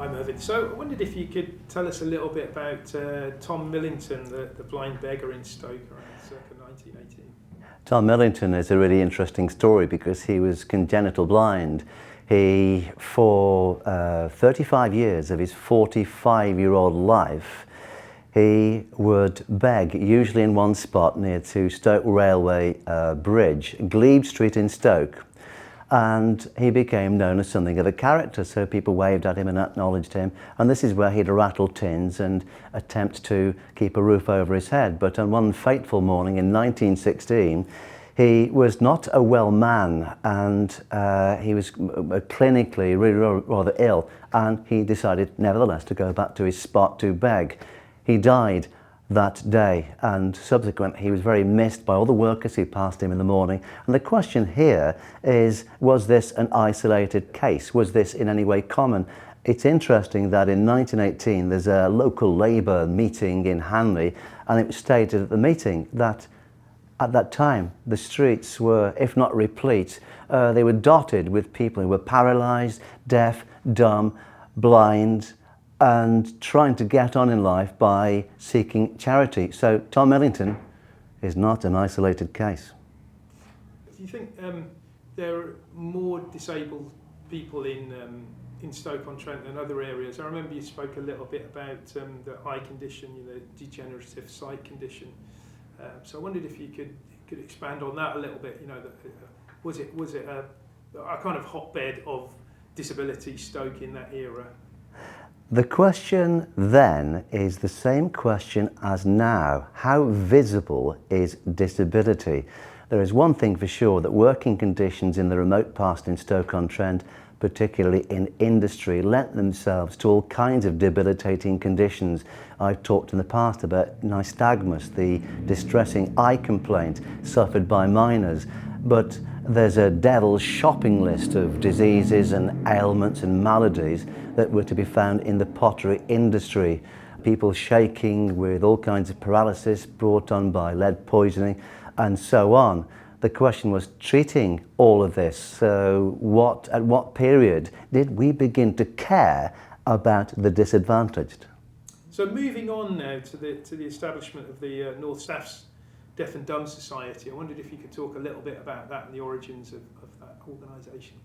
Hi Mervyn. So I wondered if you could tell us a little bit about Tom Millington, the blind beggar in Stoke around circa 1918. Tom Millington is a really interesting story because he was congenital blind. He, for 35 years of his 45-year-old life, he would beg, usually in one spot near to Stoke Railway Bridge, Glebe Street in Stoke. And he became known as something of a character, so people waved at him and acknowledged him. And this is where he'd rattle tins and attempt to keep a roof over his head. But on one fateful morning in 1916, he was not a well man, and he was clinically really rather ill, and he decided nevertheless to go back to his spot to beg. He died that day, and subsequently he was very missed by all the workers who passed him in the morning. And the question here is, was this an isolated case? Was this in any way common? It's interesting that in 1918 there's a local Labour meeting in Hanley, and it was stated at the meeting that at that time the streets were, if not replete, they were dotted with people who were paralysed, deaf, dumb, blind, and trying to get on in life by seeking charity. So Tom Millington is not an isolated case. Do you think there are more disabled people in Stoke-on-Trent than other areas? I remember you spoke a little bit about the eye condition, the degenerative sight condition. So I wondered if you could expand on that a little bit. Was it a kind of hotbed of disability, Stoke, in that era? The question then is the same question as now. How visible is disability? There is one thing for sure, that working conditions in the remote past in Stoke-on-Trent, particularly in industry, lent themselves to all kinds of debilitating conditions. I've talked in the past about nystagmus, the distressing eye complaint suffered by miners, but there's a devil's shopping list of diseases and ailments and maladies that were to be found in the pottery industry. People shaking with all kinds of paralysis brought on by lead poisoning and so on. The question was treating all of this. So at what period did we begin to care about the disadvantaged? So moving on now to the establishment of the North Staffs Deaf and Dumb Society, I wondered if you could talk a little bit about that and the origins of that organisation.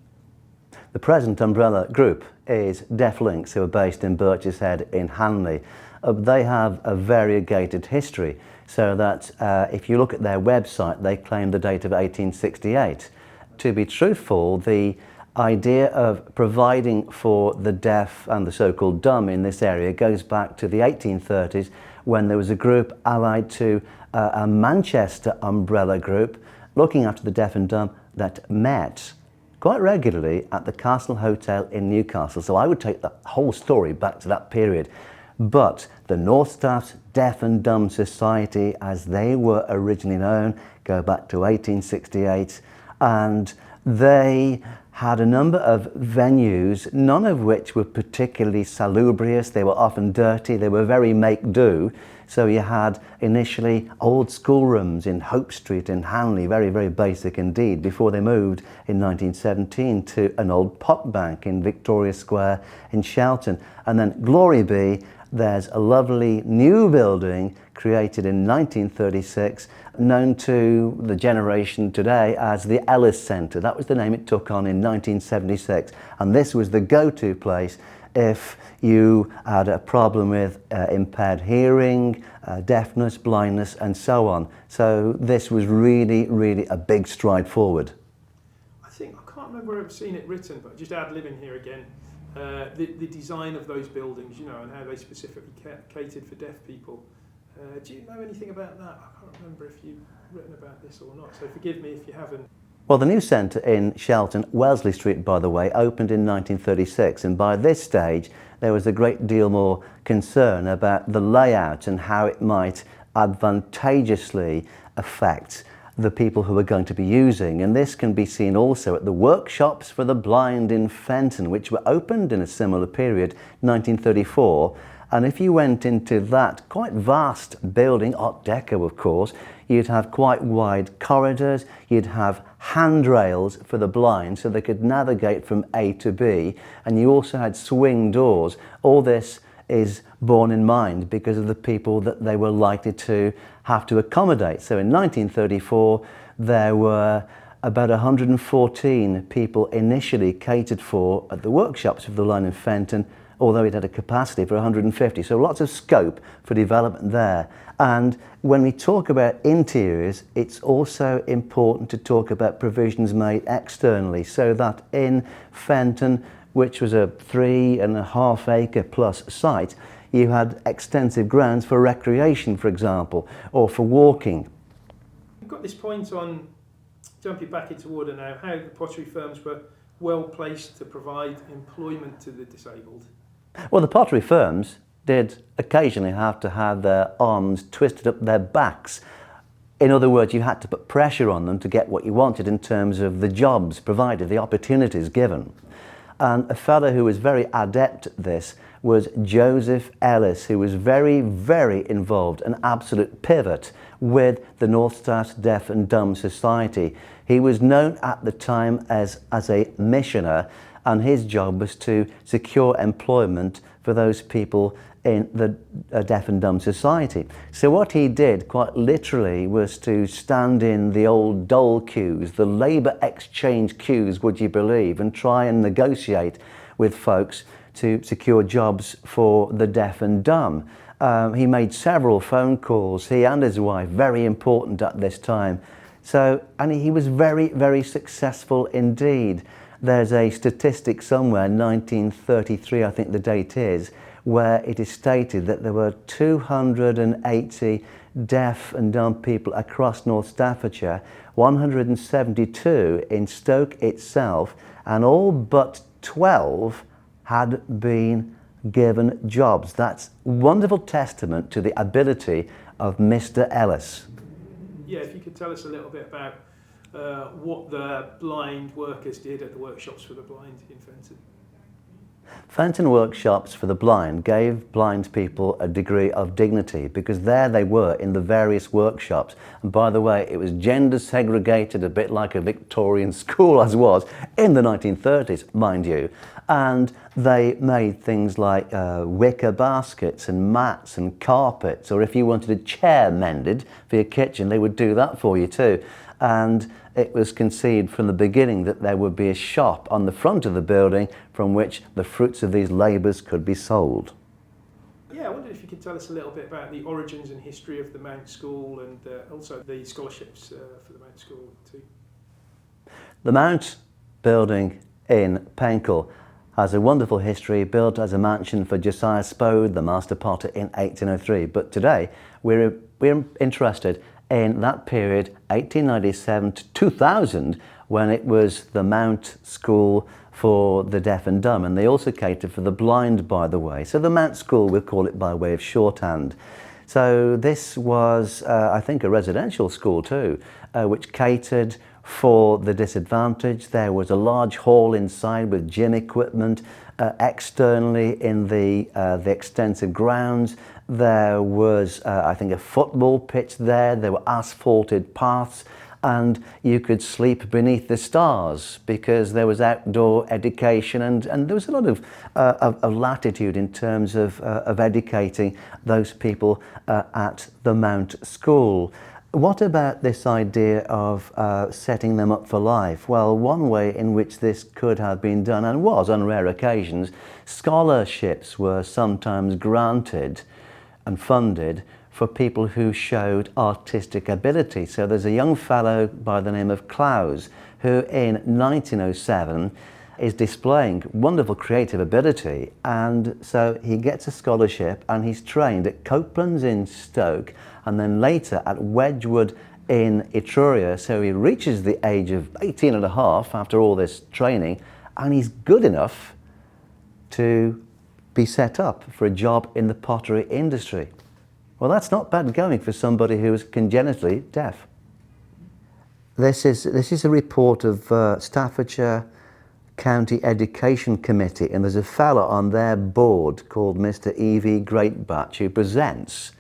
The present umbrella group is Deaf Links, who are based in Birches Head in Hanley. They have a variegated history, so that if you look at their website, they claim the date of 1868. To be truthful, the idea of providing for the deaf and the so-called dumb in this area goes back to the 1830s, when there was a group allied to a Manchester umbrella group looking after the deaf and dumb that met quite regularly at the Castle Hotel in Newcastle. So I would take the whole story back to that period. But the North Staffs Deaf and Dumb Society, as they were originally known, go back to 1868, and they had a number of venues, none of which were particularly salubrious. They were often dirty, they were very make-do. So you had initially old schoolrooms in Hope Street in Hanley, very, very basic indeed, before they moved in 1917 to an old pot bank in Victoria Square in Shelton. And then, glory be, there's a lovely new building created in 1936, known to the generation today as the Ellis Centre. That was the name it took on in 1976. And this was the go-to place if you had a problem with impaired hearing, deafness, blindness, and so on. So this was really, really a big stride forward. I can't remember where I've seen it written, but just ad-libbing here again, the design of those buildings, and how they specifically catered for deaf people. Do you know anything about that? I can't remember if you've written about this or not, so forgive me if you haven't. Well, the new centre in Shelton, Wellesley Street, by the way, opened in 1936, and by this stage there was a great deal more concern about the layout and how it might advantageously affect the people who are going to be using. And this can be seen also at the workshops for the blind in Fenton, which were opened in a similar period, 1934, And if you went into that quite vast building, Art Deco of course, you'd have quite wide corridors, you'd have handrails for the blind so they could navigate from A to B, and you also had swing doors. All this is borne in mind because of the people that they were likely to have to accommodate. So in 1934 there were about 114 people initially catered for at the workshops of the line in Fenton, although it had a capacity for 150. So lots of scope for development there. And when we talk about interiors, it's also important to talk about provisions made externally, so that in Fenton, which was a 3.5 acre plus site, you had extensive grounds for recreation, for example, or for walking. You've got this point on, jumping back into order now, how the pottery firms were well placed to provide employment to the disabled. Well, the pottery firms did occasionally have to have their arms twisted up their backs. In other words, you had to put pressure on them to get what you wanted in terms of the jobs provided, the opportunities given. And a fellow who was very adept at this was Joseph Ellis, who was very, very involved, an absolute pivot with the North Staffs Deaf and Dumb Society. He was known at the time as a missioner, and his job was to secure employment for those people in the Deaf and Dumb Society. So what he did quite literally was to stand in the old dole queues, the labour exchange queues, would you believe, and try and negotiate with folks to secure jobs for the deaf and dumb. He made several phone calls, he and his wife, very important at this time. So, and he was very, very successful indeed. There's a statistic somewhere, 1933 I think the date is, where it is stated that there were 280 deaf and dumb people across North Staffordshire, 172 in Stoke itself, and all but 12 had been given jobs. That's wonderful testament to the ability of Mr. Ellis. Yeah, if you could tell us a little bit about what the blind workers did at the workshops for the blind in Fenton. Fenton Workshops for the Blind gave blind people a degree of dignity because there they were in the various workshops. And by the way, it was gender segregated, a bit like a Victorian school as was in the 1930s, mind you. And they made things like wicker baskets and mats and carpets, or if you wanted a chair mended for your kitchen, they would do that for you too. And it was conceived from the beginning that there would be a shop on the front of the building from which the fruits of these labours could be sold. Yeah, I wondered if you could tell us a little bit about the origins and history of the Mount School and also the scholarships for the Mount School too. The Mount building in Penkle has a wonderful history, built as a mansion for Josiah Spode, the master potter, in 1803. But today we're interested in that period, 1897 to 2000, when it was the Mount School for the deaf and dumb, and they also catered for the blind, by the way. So the Mount School, we'll call it by way of shorthand. So this was, I think, a residential school too, which catered for the disadvantaged. There was a large hall inside with gym equipment. Externally in the extensive grounds, there was, I think, a football pitch there. There were asphalted paths, and you could sleep beneath the stars because there was outdoor education, and there was a lot of latitude in terms of educating those people at the Mount School. What about this idea of setting them up for life? Well, one way in which this could have been done, and was on rare occasions, scholarships were sometimes granted and funded for people who showed artistic ability. So there's a young fellow by the name of Clowes who in 1907 is displaying wonderful creative ability, and so he gets a scholarship and he's trained at Copeland's in Stoke and then later at Wedgwood in Etruria. So he reaches the age of 18 and a half after all this training, and he's good enough to be set up for a job in the pottery industry. Well, that's not bad going for somebody who is congenitally deaf. This is a report of Staffordshire County Education Committee, and there's a fella on their board called Mr. E.V. Greatbatch who presents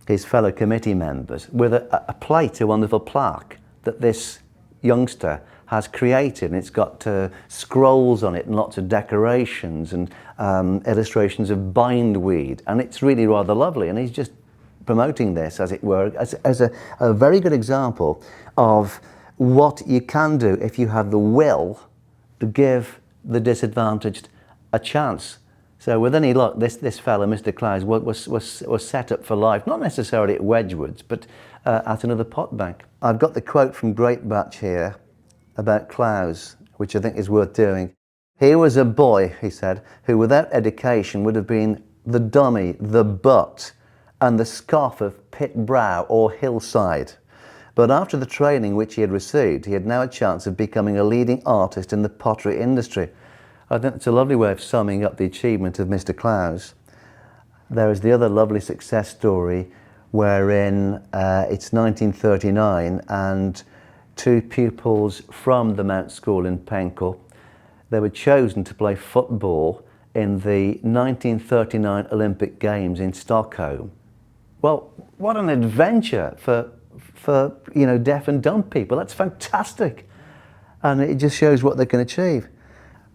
his fellow committee members with a plate, a wonderful plaque that this youngster has created, and it's got scrolls on it and lots of decorations and illustrations of bindweed, and it's really rather lovely, and he's just promoting this, as it were, as a very good example of what you can do if you have the will to give the disadvantaged a chance. So with any luck, this fella, Mr. Clowes, was set up for life, not necessarily at Wedgwoods, but at another pot bank. I've got the quote from Greatbatch here about Clowes, which I think is worth doing. "He was a boy," he said, "who without education would have been the dummy, the butt, and the scoff of Pit Brow or Hillside. But after the training which he had received, he had now a chance of becoming a leading artist in the pottery industry." I think it's a lovely way of summing up the achievement of Mr. Clowes. There is the other lovely success story wherein it's 1939 and two pupils from the Mount School in Penkle, they were chosen to play football in the 1939 Olympic Games in Stockholm. Well, what an adventure for deaf and dumb people. That's fantastic. And it just shows what they can achieve.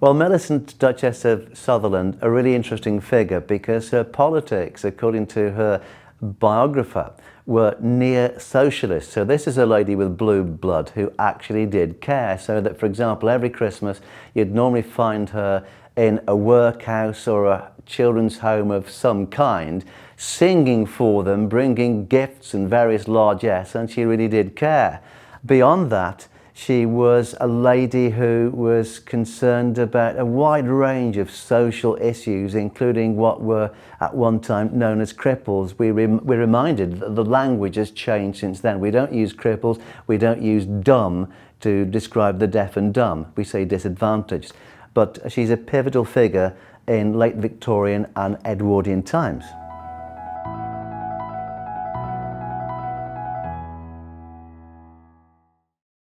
Well, Millicent, Duchess of Sutherland, a really interesting figure because her politics, according to her biographer, were near socialist. So this is a lady with blue blood who actually did care. So that, for example, every Christmas you'd normally find her in a workhouse or a children's home of some kind, singing for them, bringing gifts and various largesse, and she really did care. Beyond that, she was a lady who was concerned about a wide range of social issues, including what were at one time known as cripples. We're reminded that the language has changed since then. We don't use cripples, we don't use dumb to describe the deaf and dumb. We say disadvantaged. But she's a pivotal figure in late Victorian and Edwardian times.